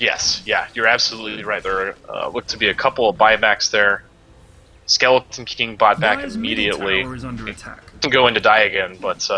Yes, yeah, you're absolutely right. There look to be a couple of buybacks there. Skeleton King bought back Dire's immediately. middle tower is under attack. Go into die again, but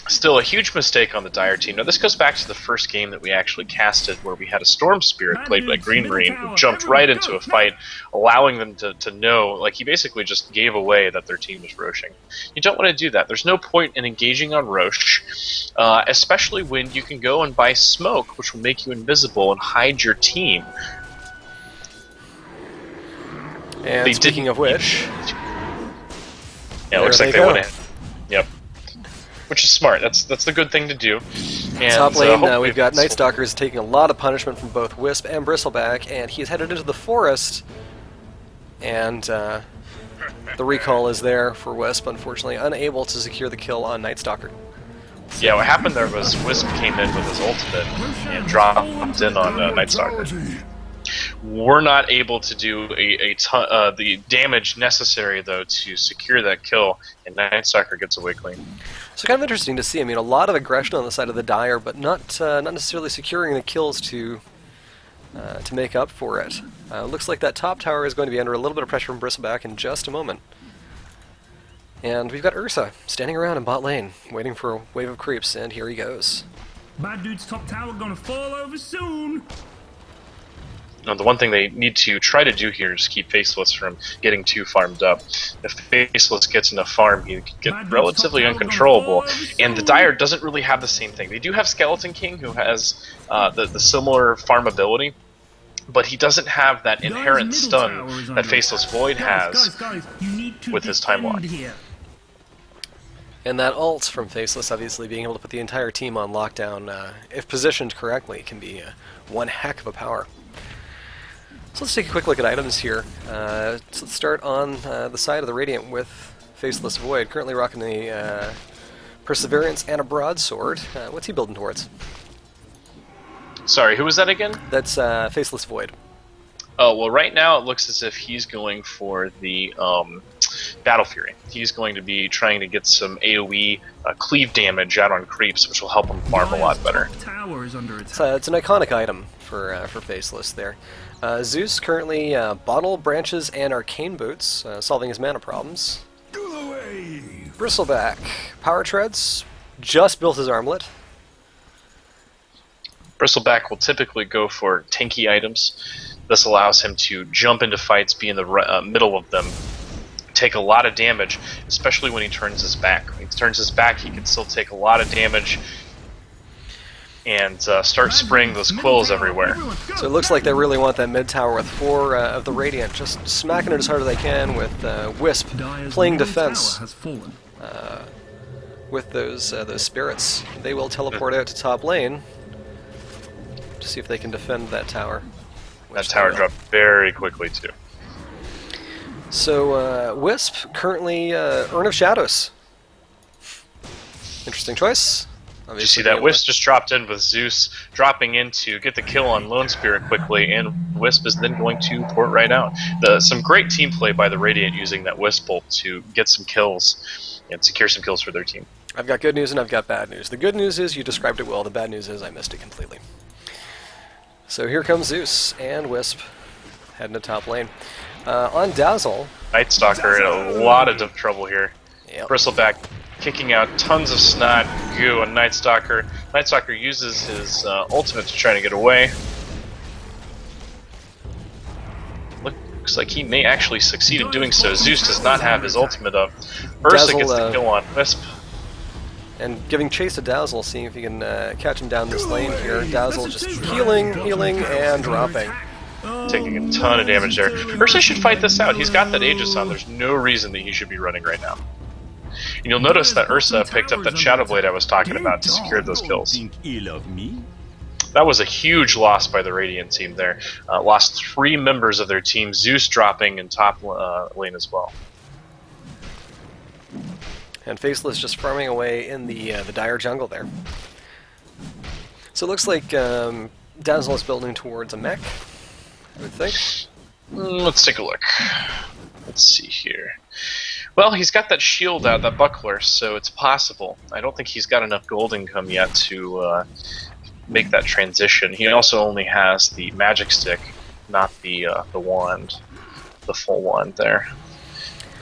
still a huge mistake on the Dire team. Now this goes back to the first game that we actually casted where we had a Storm Spirit played by Green Marine who jumped right into a fight, allowing them to know, like he basically just gave away that their team was Roshing. You don't want to do that. There's no point in engaging on Roche, especially when you can go and buy smoke, which will make you invisible and hide your team. And speaking of which... Yeah, it looks like they went in. Yep. Which is smart. That's the good thing to do. And, top lane, we've got Night Stalkers taking a lot of punishment from both Wisp and Bristleback, and he's headed into the forest. And the recall is there for Wisp, unfortunately unable to secure the kill on Night Stalker. Yeah, what happened there was Wisp came in with his ultimate and dropped in on Night Stalker. We're not able to do the damage necessary, though, to secure that kill, and Night Stalker gets away clean. So kind of interesting to see. I mean, a lot of aggression on the side of the Dire, but not necessarily securing the kills to make up for it. Looks like that top tower is going to be under a little bit of pressure from Bristleback in just a moment. And we've got Ursa standing around in bot lane, waiting for a wave of creeps, and here he goes. Bad dude's top tower gonna fall over soon. Now, the one thing they need to try to do here is keep Faceless from getting too farmed up. If Faceless gets enough farm, he can get relatively uncontrollable. And the Dire doesn't really have the same thing. They do have Skeleton King, who has the similar farm ability, but he doesn't have that inherent stun that Faceless Void has with his Time Lock. And that ult from Faceless, obviously being able to put the entire team on lockdown, if positioned correctly, can be one heck of a power. So let's take a quick look at items here. So let's start on the side of the Radiant with Faceless Void, currently rocking a Perseverance and a Broadsword. What's he building towards? Sorry, who was that again? That's Faceless Void. Oh, well, right now it looks as if he's going for the Battle Fury. He's going to be trying to get some AoE cleave damage out on creeps, which will help him farm a lot better. It's an iconic item for Faceless there. Zeus currently Bottle, Branches, and Arcane Boots, solving his mana problems. Bristleback, Power Treads, just built his armlet. Bristleback will typically go for tanky items. This allows him to jump into fights, be in the middle of them, take a lot of damage, especially when he turns his back. When he turns his back, he can still take a lot of damage and start spraying those quills everywhere. So it looks like they really want that mid tower with 4 of the Radiant, just smacking it as hard as they can with Wisp playing defense with those spirits. They will teleport out to top lane to see if they can defend that tower. That tower dropped very quickly too. So Wisp currently Urn of Shadows. Interesting choice. Did you see that? Wisp just dropped in with Zeus dropping in to get the kill on Lone Spirit quickly, and Wisp is then going to port right out. Some great team play by the Radiant using that Wisp ult to get some kills and secure some kills for their team. I've got good news and I've got bad news. The good news is you described it well. The bad news is I missed it completely. So here comes Zeus and Wisp heading to top lane. On Dazzle... Night Stalker in a lot of trouble here. Yep. Bristleback kicking out tons of snot, goo on Night Stalker. Night Stalker uses his ultimate to try to get away. Looks like he may actually succeed in doing so. Zeus does not have his ultimate up. Ursa gets the kill on Wisp. And giving chase to Dazzle, seeing if he can catch him down this lane here. Dazzle just healing, and dropping. Taking a ton of damage there. Ursa should fight this out. He's got that Aegis on. There's no reason that he should be running right now. And you'll notice that Ursa picked up that Shadow Blade I was talking about to secure those kills. That was a huge loss by the Radiant team there. Lost 3 members of their team, Zeus dropping in top lane as well. And Faceless just farming away in the Dire jungle there. So it looks like Dazzle is building towards a mech, I would think. Let's take a look. Let's see here. Well, he's got that shield out, that buckler, so it's possible. I don't think he's got enough gold income yet to make that transition. He also only has the magic stick, not the wand, the full wand there.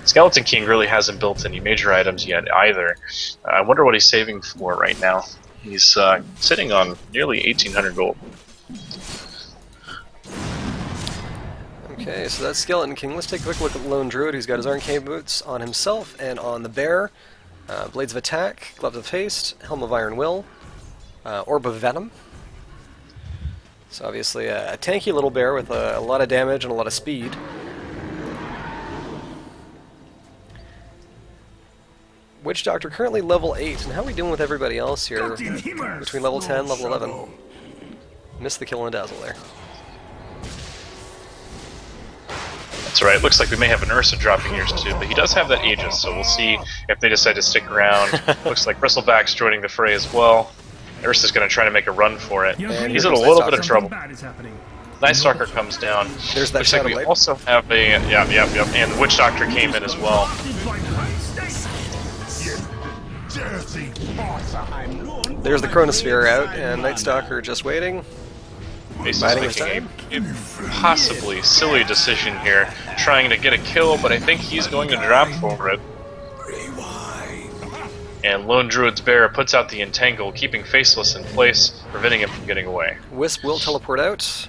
Skeleton King really hasn't built any major items yet either. I wonder what he's saving for right now. He's sitting on nearly 1,800 gold. Okay, so that's Skeleton King. Let's take a quick look at Lone Druid, who's got his arcane boots on himself and on the bear. Blades of Attack, Gloves of Haste, Helm of Iron Will, Orb of Venom. So obviously a tanky little bear with a lot of damage and a lot of speed. Witch Doctor currently level 8, and how are we doing with everybody else here? Between level 10 and level 11. Missed the kill and dazzle there. That's right. Looks like we may have an Ursa dropping here soon, but he does have that Aegis, so we'll see if they decide to stick around. Looks like Bristleback's joining the fray as well. Ursa's going to try to make a run for it. And he's in a little bit of trouble. Bad is happening. Night Stalker comes down. There's that Looks like Shadow we Blade. also have a and the Witch Doctor came in as well. There's the Chronosphere out, and Night Stalker just waiting. He's Biding just his making a possibly silly decision here, trying to get a kill, but I think he's going to drop for it. And Lone Druid's Bear puts out the Entangle, keeping Faceless in place, preventing him from getting away. Wisp will teleport out,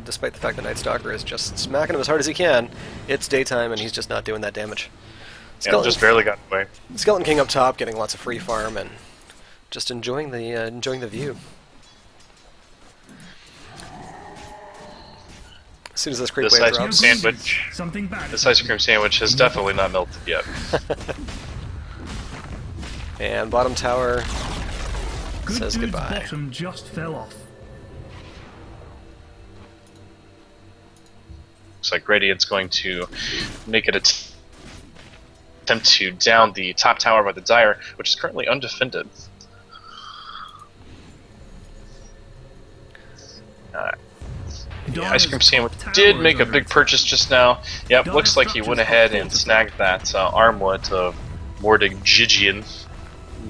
despite the fact that Night Stalker is just smacking him as hard as he can. It's daytime, and he's just not doing that damage. Yeah, just barely got away. Skeleton King up top, getting lots of free farm and just enjoying the view. As soon as this creep This wave ice cream drops, sandwich, Something bad. this ice cream sandwich has definitely not melted yet. and bottom tower Good says dude's goodbye. bottom just fell off. Looks like Radiant's going to make it attempt to down the top tower by the Dire, which is currently undefended. The ice cream sandwich did make a big purchase just now. Yep, looks like he went ahead and snagged that armlet of Mordigigian.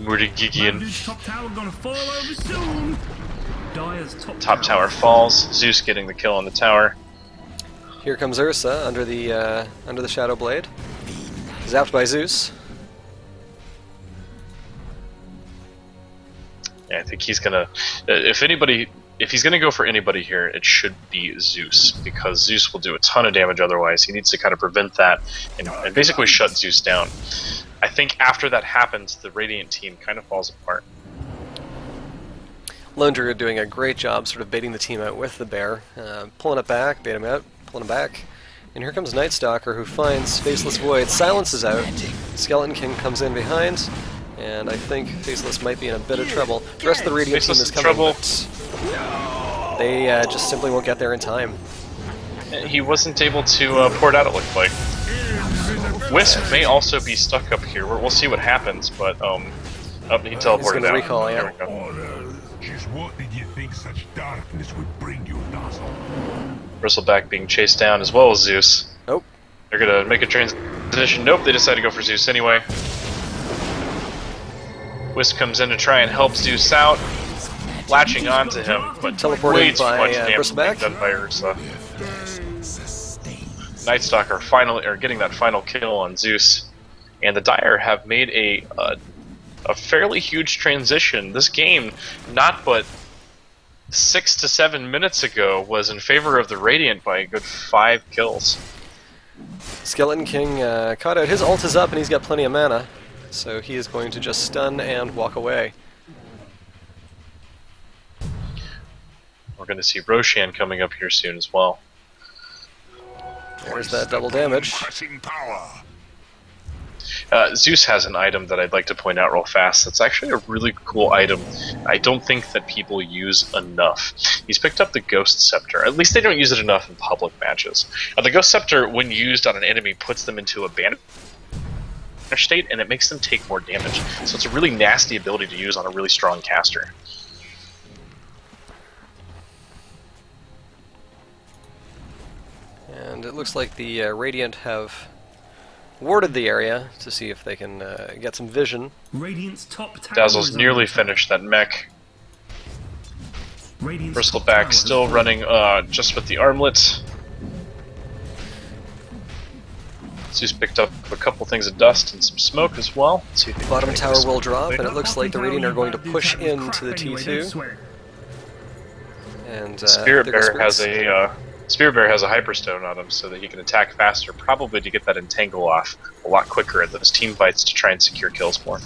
Dude's top tower gonna fall over soon. Dire's Top tower falls. Zeus getting the kill on the tower. Here comes Ursa under the Shadow Blade, zapped by Zeus. Yeah, I think he's gonna. If he's gonna go for anybody here, it should be Zeus, because Zeus will do a ton of damage otherwise. He needs to kind of prevent that and basically shut Zeus down. I think after that happens, the Radiant team kind of falls apart. Lone Druid doing a great job sort of baiting the team out with the bear, pulling it back, bait him out, pulling him back. And here comes Night Stalker, who finds Faceless Void, silences out. Skeleton King comes in behind, and I think Faceless might be in a bit of trouble. The rest of the Radiant team is coming, but they just simply won't get there in time. He wasn't able to pour it out, it looked like. Wisp may also be stuck up here. We'll see what happens, but he teleported out. Recall, yeah. There we go. Just what did you think such darkness would bring you, Dazzle? Bristleback being chased down as well as Zeus. Nope. They're gonna make a transition. Nope, they decide to go for Zeus anyway. Wisp comes in to try and help Zeus out, latching onto him, but Teleported way too by, much damage Bristleback. being done by Ursa. Night Stalker getting that final kill on Zeus, and the Dire have made a fairly huge transition. This game, not but 6 to 7 minutes ago, was in favor of the Radiant by a good 5 kills. Skeleton King caught out. His ult is up, and he's got plenty of mana, so he is going to just stun and walk away. We're going to see Roshan coming up here soon as well. There's that double damage. Pressing power. Zeus has an item that I'd like to point out real fast. That's actually a really cool item. I don't think that people use enough. He's picked up the Ghost Scepter. At least they don't use it enough in public matches. The Ghost Scepter, when used on an enemy, puts them into a banished state, and it makes them take more damage. So it's a really nasty ability to use on a really strong caster. And it looks like the Radiant have warded the area to see if they can get some vision. Radiant's top tower Dazzle's is nearly under attack. finished that mech. Bristleback still running just with the armlet. Zeus picked up a couple things of dust and some smoke as well. Let's see if Bottom tower will drop, and it looks like the Radiant are going to push into the T2. And Spirit Bear has a Hyperstone on him so that he can attack faster, probably to get that Entangle off a lot quicker at those team fights to try and secure kills more.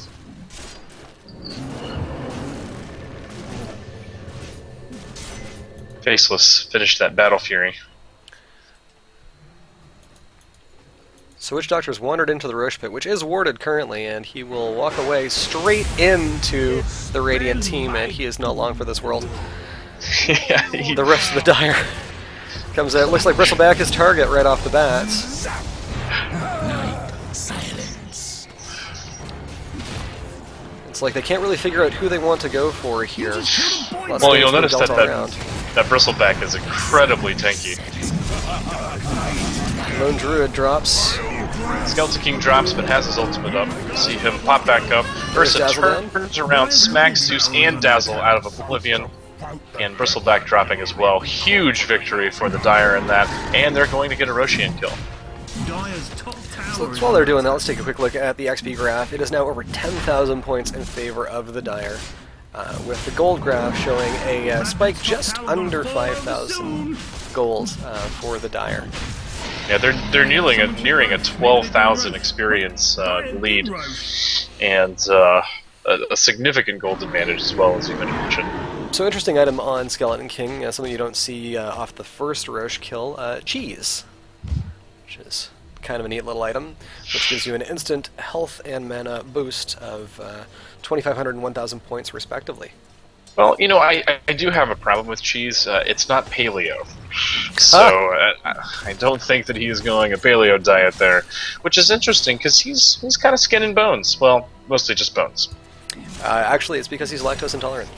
Faceless finished that Battle Fury. So Witch Doctor's wandered into the Roche Pit, which is warded currently, and he will walk away straight into the Radiant team, and he is not long for this world. Yeah, The rest of the Dire comes out. Looks like Bristleback is target right off the bat. It's like they can't really figure out who they want to go for here. Well, you'll notice that that Bristleback is incredibly tanky. Lone Druid drops. Skeleton King drops, but has his ultimate up. See him pop back up. Ursa turns around, smacks Zeus and Dazzle out of Oblivion, and Bristleback dropping as well. Huge victory for the Dire in that, and they're going to get a Roshian kill. So while they're doing that, let's take a quick look at the XP graph. It is now over 10,000 points in favor of the Dire, with the gold graph showing a spike just under 5,000 gold for the Dire. Yeah, they're nearing a 12,000 experience lead, and a significant gold advantage as well, as you mentioned. So interesting item on Skeleton King, something you don't see off the first Roche kill, cheese, which is kind of a neat little item, which gives you an instant health and mana boost of 2,500 and 1,000 points respectively. Well, you know, I do have a problem with cheese. It's not paleo. So I don't think that he is going a paleo diet there, which is interesting because he's kind of skin and bones. Well, mostly just bones. Actually, it's because he's lactose intolerant.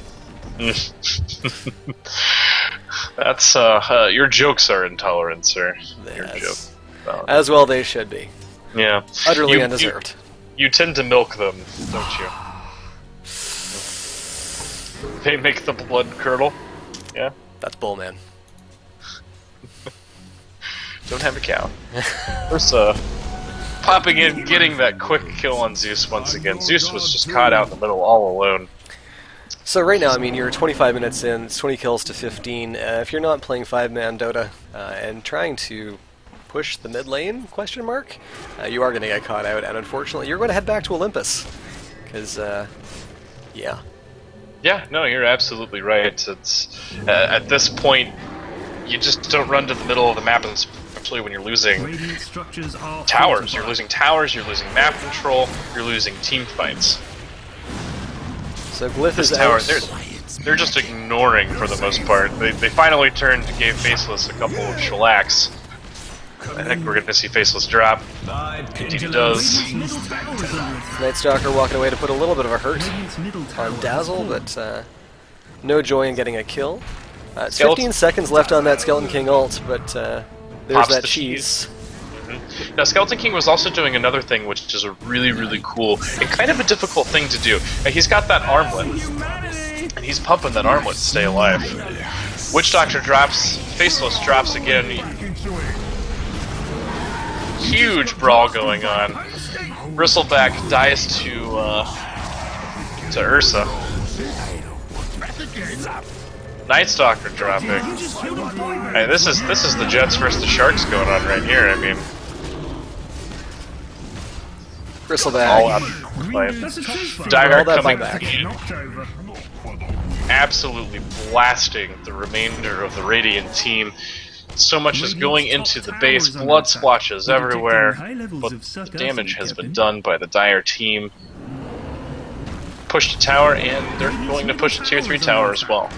That's your jokes are intolerant, sir. Your joke. As well they should be. Yeah. Utterly undeserved. You tend to milk them, don't you? They make the blood curdle. Yeah. That's bull, man. Don't have a cow. Ursa popping in, getting that quick kill on Zeus once again. Zeus was just caught out in the middle all alone. So right now, I mean, you're 25 minutes in, it's 20 kills to 15. If you're not playing 5-man Dota and trying to push the mid lane, question mark, you are going to get caught out, and unfortunately you're going to head back to Olympus. Because, yeah. Yeah, no, you're absolutely right. It's at this point, you just don't run to the middle of the map, especially when you're losing towers. You're losing towers, you're losing map control, you're losing team fights. So Glyph is tower, out. they're just ignoring for the most part. They finally turned and gave Faceless a couple of shellacks. I think we're going to see Faceless drop. Indeed he does. Night Stalker walking away to put a little bit of a hurt on Dazzle, but no joy in getting a kill. 15 seconds left on that Skeleton King ult, but there's Pops that the cheese. Now, Skeleton King was also doing another thing, which is a really, really cool and kind of a difficult thing to do. He's got that armlet, and he's pumping that armlet to stay alive. Witch Doctor drops, Faceless drops again. Huge brawl going on. Bristleback dies to Ursa. Night Stalker dropping. Hey, this is the Jets versus the Sharks going on right here. I mean, Bristleback. all out play. Dire coming back. Absolutely blasting the remainder of the Radiant team. So much is going into the base, blood splotches everywhere, but the damage has been done by the Dire team. Pushed a tower, and they're going to push a tier 3 tower as well.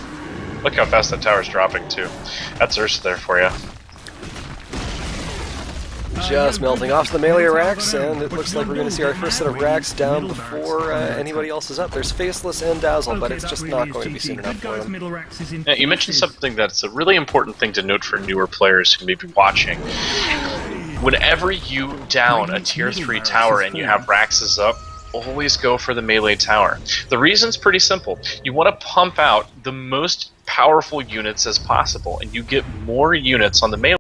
Look how fast that tower's dropping too. That's Ursa there for you. Just melting off the melee racks, and it looks like we're going to see our first set of racks down before anybody else is up. There's Faceless and Dazzle, but it's just not going to be soon enough for them. Now, you mentioned something that's a really important thing to note for newer players who may be watching. Whenever you down a tier 3 tower and you have Raxes up, always go for the melee tower. The reason's pretty simple. You want to pump out the most powerful units as possible, and you get more units on the melee